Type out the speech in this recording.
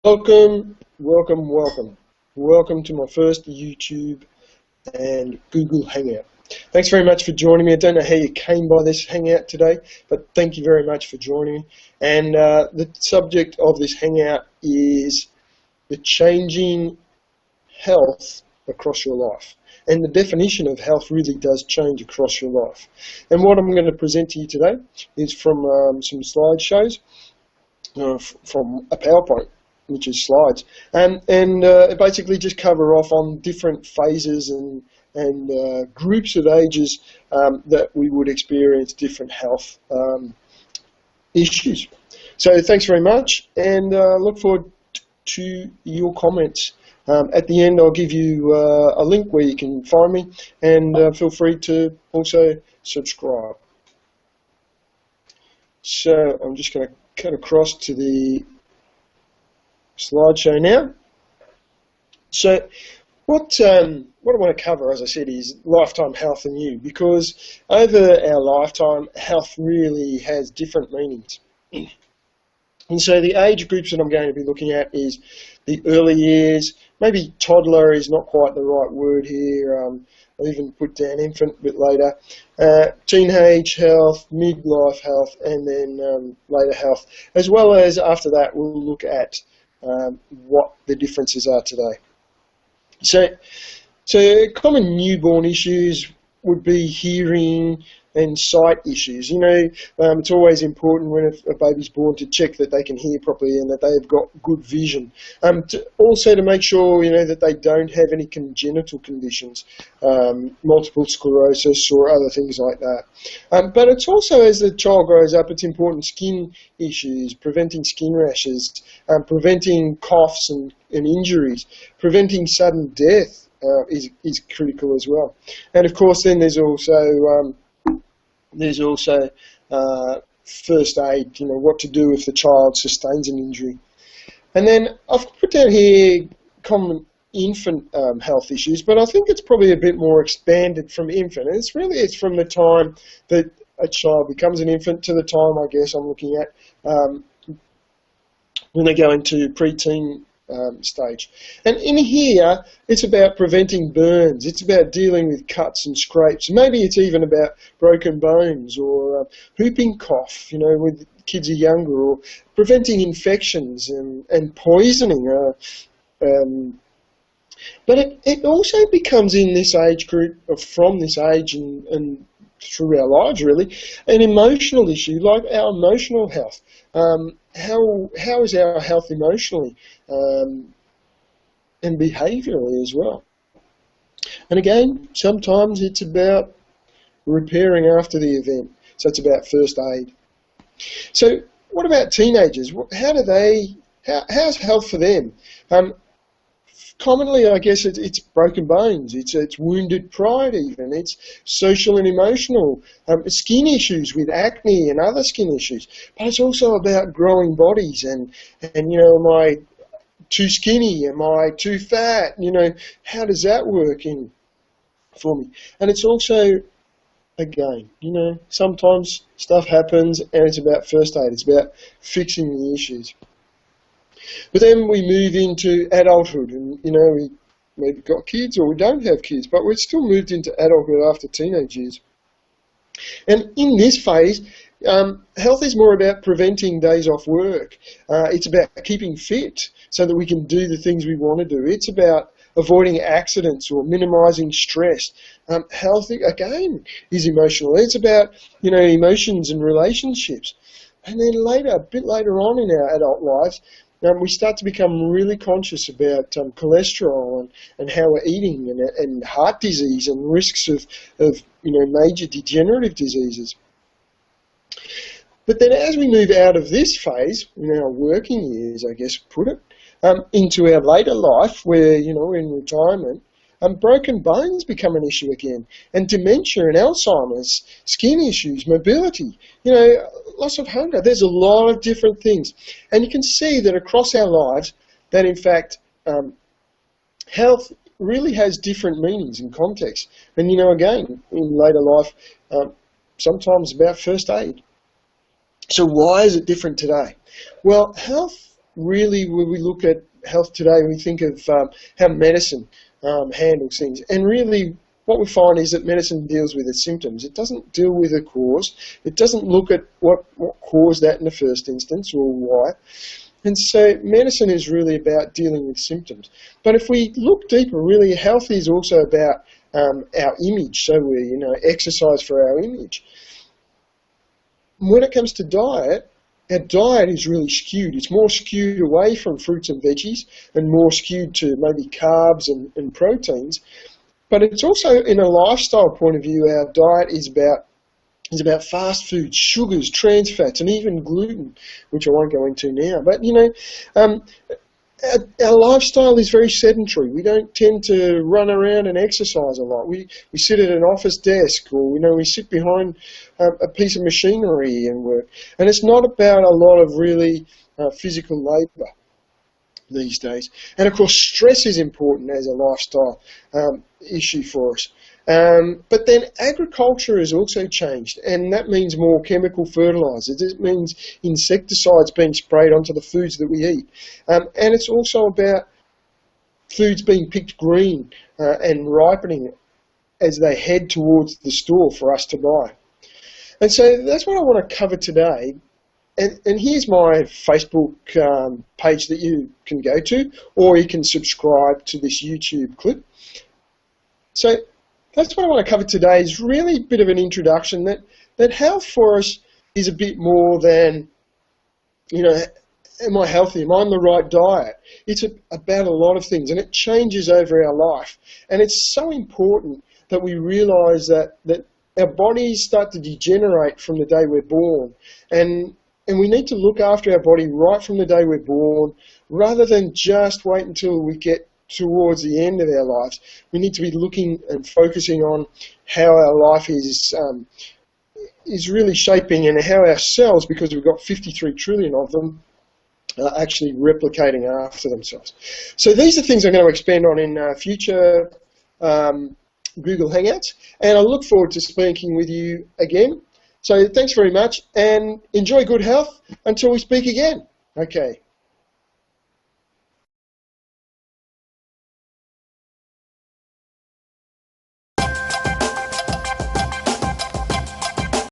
Welcome to my first YouTube and Google Hangout. Thanks very much for joining me. I don't know how you came by this Hangout today, but thank you very much for joining me. And the subject of this Hangout is the changing health across your life. And the definition of health really does change across your life. And what I'm going to present to you today is from some slideshows from a PowerPoint, which is slides, and basically just cover off on different phases and groups of ages that we would experience different health issues. So thanks very much, and look forward to your comments. At the end, I'll give you a link where you can find me, and feel free to also subscribe. So I'm just going to cut across to the slideshow now. So what I want to cover, as I said, is lifetime health and you, because over our lifetime, health really has different meanings. And so the age groups that I'm going to be looking at is the early years, maybe toddler is not quite the right word here, I'll even put down infant a bit later, teenage health, midlife health, and then later health, as well as after that we'll look at what the differences are today. So common newborn issues would be hearing and sight issues. You know, it's always important when a baby's born to check that they can hear properly and that they've got good vision. Also to make sure, you know, that they don't have any congenital conditions, multiple sclerosis or other things like that. But it's also, as the child grows up, it's important skin issues, preventing skin rashes, preventing coughs and injuries, preventing sudden death is critical as well. And of course then there's also first aid, you know, what to do if the child sustains an injury. And then I've put down here common infant health issues, but I think it's probably a bit more expanded from infant. And it's from the time that a child becomes an infant to the time, I guess, I'm looking at when they go into preteen stage. And in here, it's about preventing burns, it's about dealing with cuts and scrapes, maybe it's even about broken bones or whooping cough, you know, when kids are younger, or preventing infections and poisoning. But it also becomes in this age group, or from this age and through our lives really, an emotional issue, like our emotional health. How is our health emotionally and behaviourally as well? And again, sometimes it's about repairing after the event, so it's about first aid. So what about teenagers? How's health for them? Commonly, I guess it's broken bones, it's wounded pride even, it's social and emotional, skin issues with acne and other skin issues. But it's also about growing bodies and you know, am I too skinny, am I too fat, you know, how does that work in for me? And it's also, again, you know, sometimes stuff happens and it's about first aid, it's about fixing the issues. But then we move into adulthood, and you know, we maybe got kids or we don't have kids, but we've still moved into adulthood after teenage years. And in this phase, health is more about preventing days off work. It's about keeping fit so that we can do the things we want to do. It's about avoiding accidents or minimising stress. Health, again, is emotional. It's about, you know, emotions and relationships. And then later, a bit later on in our adult lives, we start to become really conscious about cholesterol and how we're eating and heart disease and risks of you know, major degenerative diseases. But then as we move out of this phase, in our working years, I guess put it, into our later life where, you know, we're in retirement, broken bones become an issue again, and dementia and Alzheimer's, skin issues, mobility, you know, loss of hunger. There's a lot of different things. And you can see that across our lives that, in fact, health really has different meanings and contexts. And, you know, again, in later life, sometimes about first aid. So why is it different today? Well, health really, when we look at health today, we think of how medicine handles things. And really, what we find is that medicine deals with the symptoms. It doesn't deal with the cause. It doesn't look at what caused that in the first instance or why. And so medicine is really about dealing with symptoms. But if we look deeper, really, health is also about our image. So we, exercise for our image. When it comes to diet, our diet is really skewed. It's more skewed away from fruits and veggies and more skewed to maybe carbs and proteins. But it's also, in a lifestyle point of view, our diet is about fast foods, sugars, trans fats, and even gluten, which I won't go into now. But, our lifestyle is very sedentary. We don't tend to run around and exercise a lot. We sit at an office desk, or we sit behind a piece of machinery and work. And it's not about a lot of really physical labour these days. And of course, stress is important as a lifestyle issue for us. But then agriculture has also changed, and that means more chemical fertilizers. It means insecticides being sprayed onto the foods that we eat. And it's also about foods being picked green and ripening as they head towards the store for us to buy. And so that's what I want to cover today. And here's my Facebook page that you can go to, or you can subscribe to this YouTube clip. So that's what I want to cover today, is really a bit of an introduction that health for us is a bit more than, am I healthy? Am I on the right diet? It's about a lot of things, and it changes over our life. And it's so important that we realise that our bodies start to degenerate from the day we're born. And we need to look after our body right from the day we're born, rather than just wait until we get towards the end of our lives. We need to be looking and focusing on how our life is really shaping, and how our cells, because we've got 53 trillion of them, are actually replicating after themselves. So these are things I'm going to expand on in future Google Hangouts, and I look forward to speaking with you again. So thanks very much, and enjoy good health until we speak again. Okay.